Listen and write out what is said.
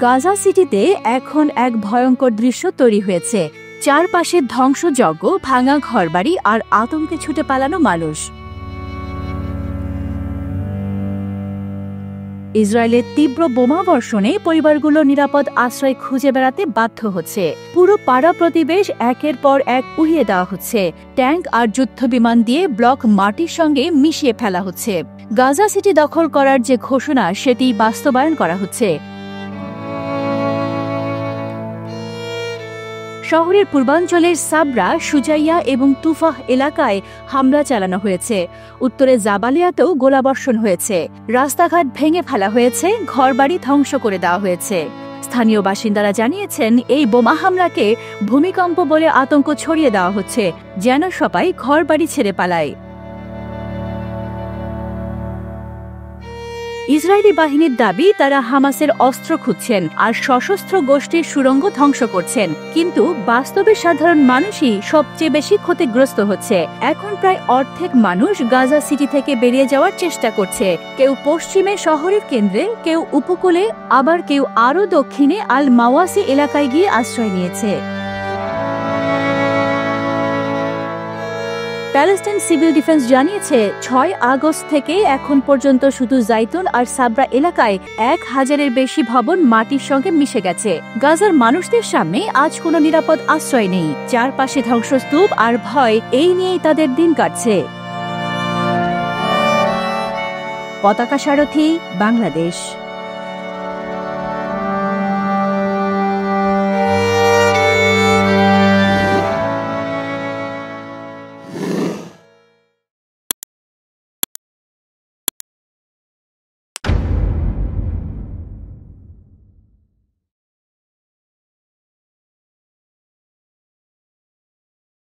গাজা সিটিতে এখন এক ভয়ঙ্কর দৃশ্য তৈরি হয়েছে। চারপাশে ধ্বংসযজ্ঞ, ভাঙা ঘরবাড়ি আর আতঙ্কে ছুটে পালানো মানুষ। ইসরায়েলের তীব্র বোমাবর্ষণে পরিবারগুলো নিরাপদ আশ্রয় খুঁজে বেড়াতে বাধ্য হচ্ছে। পুরো পাড়া প্রতিবেশ একের পর এক উড়িয়ে দেওয়া হচ্ছে। ট্যাঙ্ক আর যুদ্ধবিমান দিয়ে ব্লক মাটির সঙ্গে মিশিয়ে ফেলা হচ্ছে। গাজা সিটি দখল করার যে ঘোষণা, সেটি বাস্তবায়ন করা হচ্ছে। শহরের পূর্বাঞ্চলের সাবরা, সুজাইয়া এবং তুফাহ এলাকায় হামলা চালানো হয়েছে। উত্তরে জাবালিয়াতেও গোলাবর্ষণ হয়েছে। রাস্তাঘাট ভেঙে ফেলা হয়েছে, ঘরবাড়ি ধ্বংস করে দেওয়া হয়েছে। স্থানীয় বাসিন্দারা জানিয়েছেন, এই বোমা হামলাকে ভূমিকম্প বলে আতঙ্ক ছড়িয়ে দেওয়া হচ্ছে, যেন সবাই ঘরবাড়ি ছেড়ে পালায়। ইসরায়েলি বাহিনীর দাবি, তারা হামাসের অস্ত্র খুঁজছেন আর সশস্ত্র গোষ্ঠীর সুড়ঙ্গ ধ্বংস করছেন। কিন্তু বাস্তবে সাধারণ মানুষই সবচেয়ে বেশি ক্ষতিগ্রস্ত হচ্ছে। এখন প্রায় অর্ধেক মানুষ গাজা সিটি থেকে বেরিয়ে যাওয়ার চেষ্টা করছে। কেউ পশ্চিমে শহরের কেন্দ্রে, কেউ উপকূলে, আবার কেউ আরও দক্ষিণে আল মাওয়াসি এলাকায় গিয়ে আশ্রয় নিয়েছে। প্যালেস্টাইন সিভিল ডিফেন্স জানিয়েছে, 6 আগস্ট থেকে এখন পর্যন্ত শুধু জাইতুন আর সাবরা এলাকায় 1000-এর বেশি ভবন মাটির সঙ্গে মিশে গেছে। গাজার মানুষদের সামনে আজ কোনো নিরাপদ আশ্রয় নেই। চারপাশে ধ্বংসস্তূপ আর ভয়, এই নিয়েই তাদের দিন কাটছে। পতাকা সারথি, বাংলাদেশ।